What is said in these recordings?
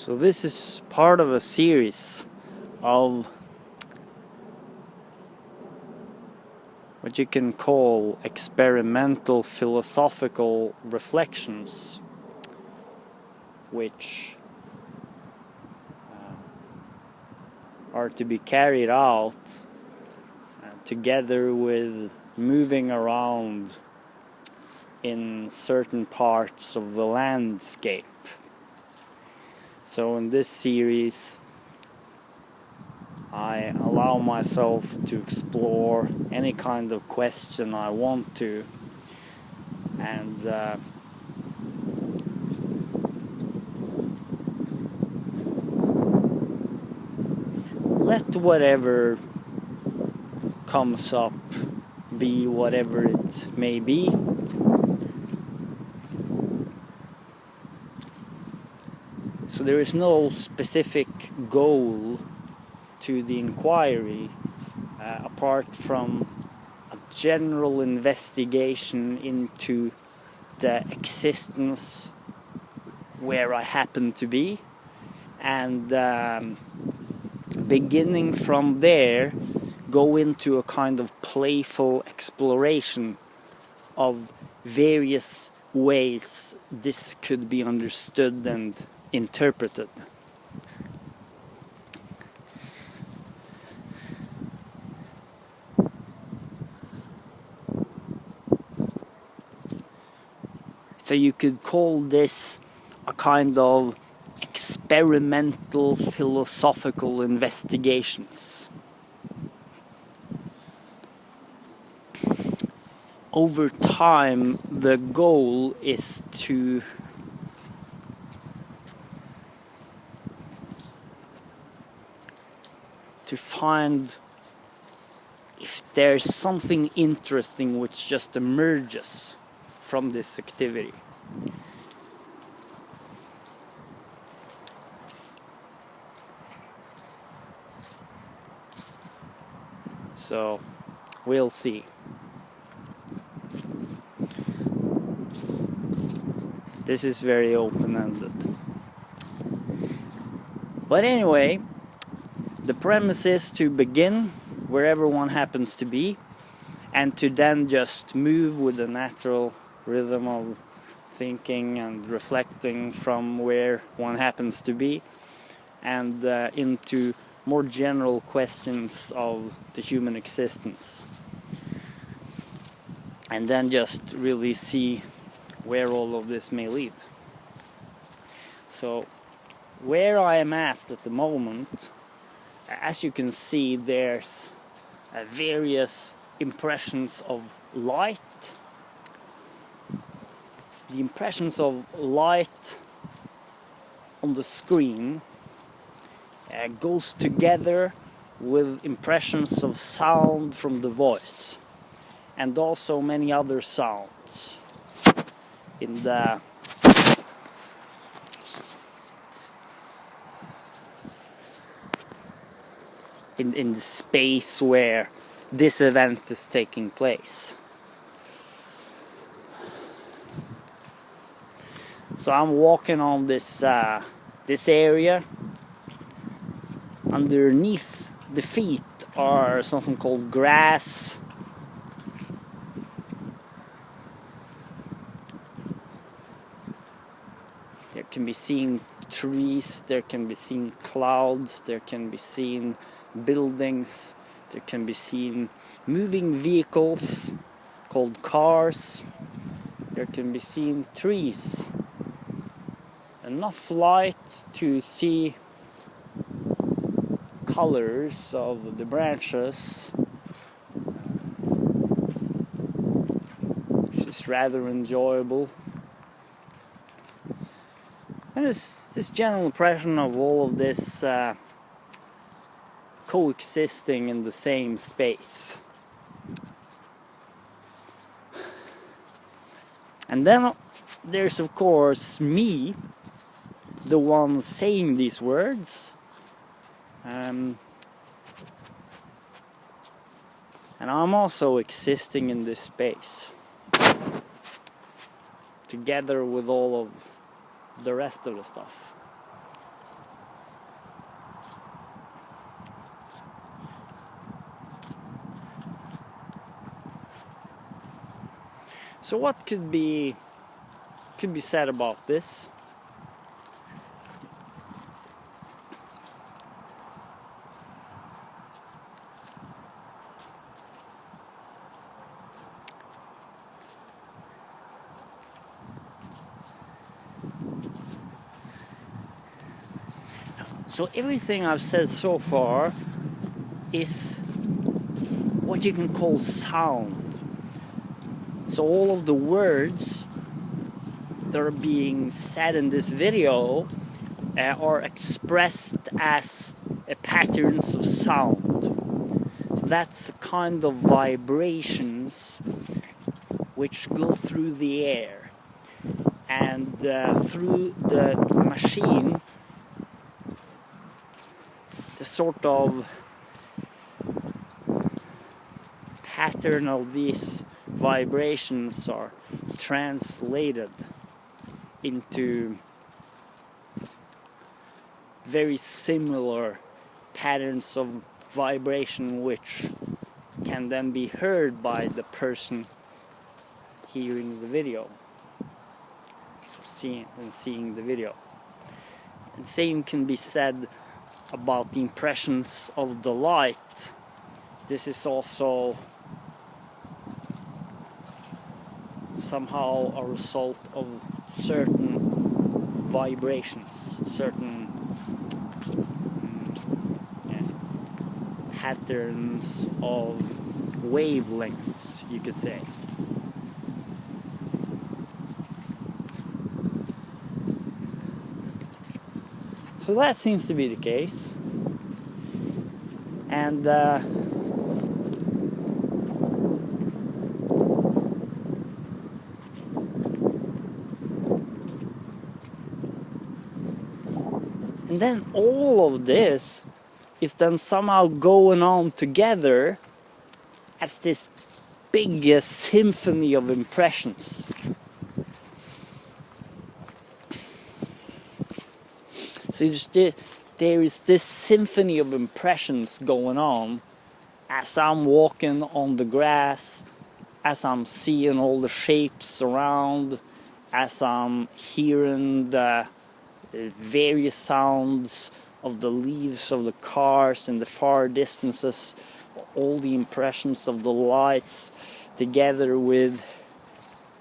So this is part of a series of what you can call experimental philosophical reflections, which are to be carried out together with moving around in certain parts of the landscape. So in this series I allow myself to explore any kind of question I want to, and let whatever comes up be whatever it may be. So there is no specific goal to the inquiry apart from a general investigation into the existence where I happen to be, and beginning from there go into a kind of playful exploration of various ways this could be understood and interpreted. So you could call this a kind of experimental philosophical investigations. Over time, the goal is to find if there's something interesting which just emerges from this activity. So we'll see. This is very open-ended. But anyway, the premise is to begin wherever one happens to be, and to then just move with the natural rhythm of thinking and reflecting from where one happens to be, and into more general questions of the human existence. And then just really see where all of this may lead. So, where I am at the moment, as you can see, there's various impressions of light. The impressions of light on the screen goes together with impressions of sound from the voice, and also many other sounds in the in the space where this event is taking place. So I'm walking on this area. Underneath the feet are something called grass. There can be seen trees, there can be seen clouds, there can be seen buildings, there can be seen moving vehicles called cars, there can be seen trees. Enough light to see colors of the branches, which is rather enjoyable. And this general impression of all of this coexisting in the same space. And then there's of course me, the one saying these words, and I'm also existing in this space together with all of the rest of the stuff. So what could be said about this? So everything I've said so far is what you can call sound. So all of the words that are being said in this video are expressed as patterns of sound. So that's the kind of vibrations which go through the air and through the machine. The sort of pattern of these vibrations are translated into very similar patterns of vibration which can then be heard by the person hearing the video, seeing the video. And same can be said about the impressions of the light. This is also somehow a result of certain vibrations, certain patterns of wavelengths, you could say. So that seems to be the case. And then all of this is then somehow going on together as this big symphony of impressions. So there is this symphony of impressions going on as I'm walking on the grass, as I'm seeing all the shapes around, as I'm hearing the various sounds of the leaves of the cars in the far distances, all the impressions of the lights, together with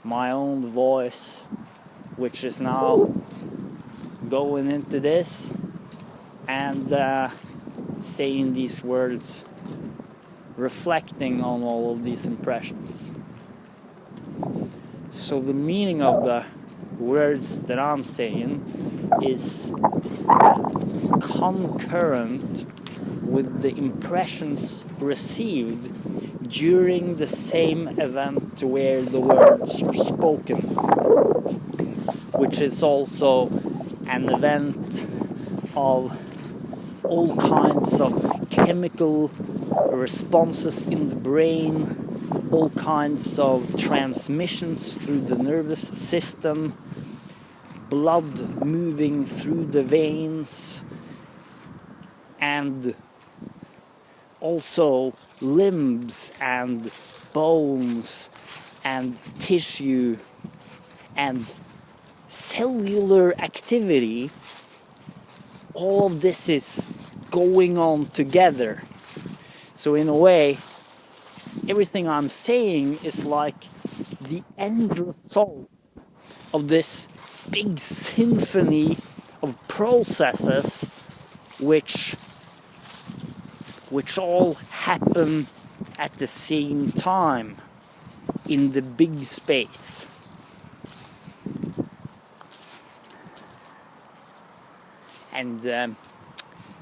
my own voice, which is now going into this and saying these words, reflecting on all of these impressions. So the meaning of the words that I'm saying is concurrent with the impressions received during the same event where the words are spoken, which is also an event of all kinds of chemical responses in the brain, all kinds of transmissions through the nervous system, blood moving through the veins, and also limbs and bones and tissue and cellular activity. All of this is going on together. So in a way, everything I'm saying is like the end result of this big symphony of processes which all happen at the same time in the big space. And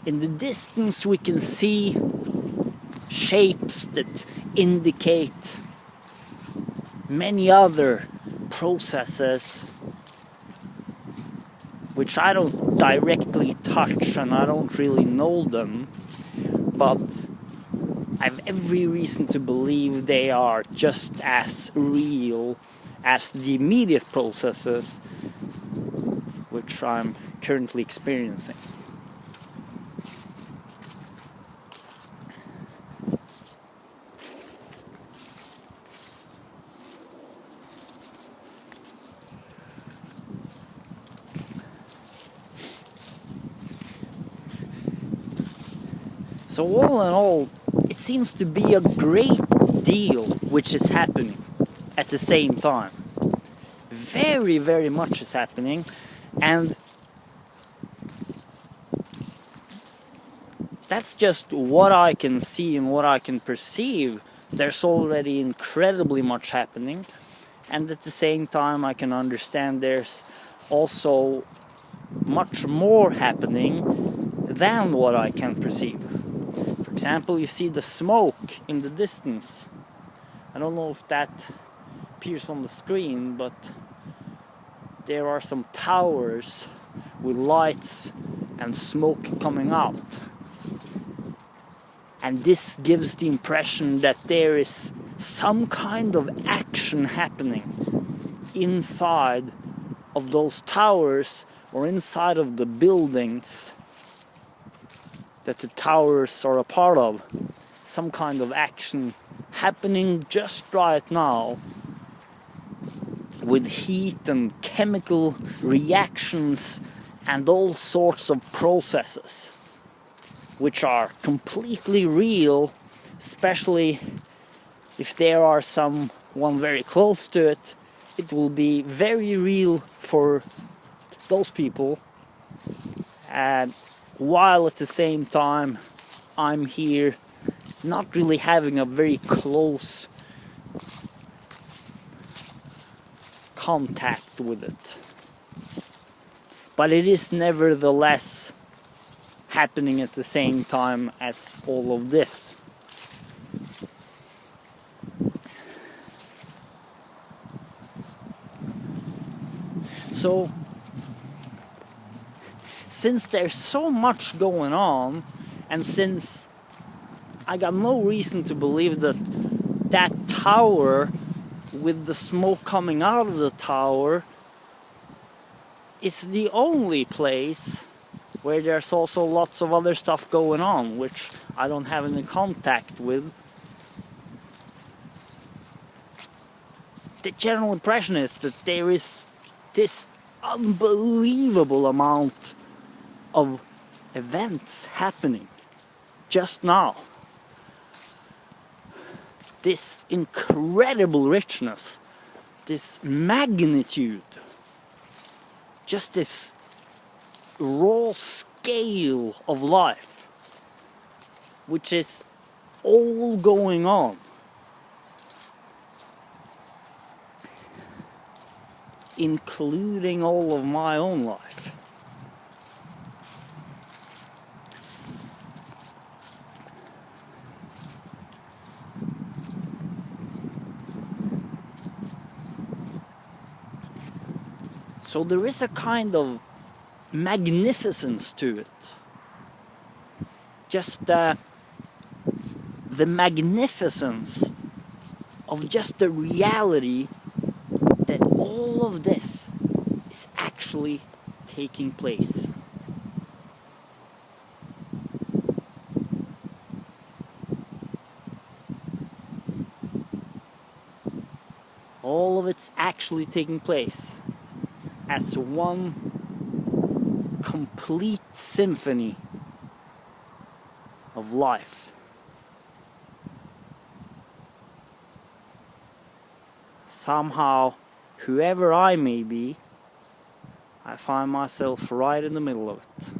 in the distance we can see shapes that indicate many other processes which I don't directly touch and I don't really know them, but I've every reason to believe they are just as real as the immediate processes which I'm currently experiencing. So all in all, it seems to be a great deal which is happening at the same time. Very, very much is happening, and that's just what I can see and what I can perceive. There's already incredibly much happening, and at the same time I can understand there's also much more happening than what I can perceive. For example, you see the smoke in the distance. I don't know if that appears on the screen, but there are some towers with lights and smoke coming out. And this gives the impression that there is some kind of action happening inside of those towers or inside of the buildings that the towers are a part of. Some kind of action happening just right now with heat and chemical reactions and all sorts of processes which are completely real, especially if there are someone very close to it. It will be very real for those people, and while at the same time I'm here not really having a very close contact with it. But it is nevertheless happening at the same time as all of this. So, since there's so much going on, and since I got no reason to believe that that tower with the smoke coming out of the tower is the only place where there's also lots of other stuff going on which I don't have any contact with. The general impression is that there is this unbelievable amount of events happening just now. This incredible richness, this magnitude, just this raw scale of life, which is all going on. Including all of my own life. So there is a kind of magnificence to it. Just the magnificence of just the reality that all of this is actually taking place. All of it's actually taking place as one complete symphony of life. Somehow, whoever I may be, I find myself right in the middle of it.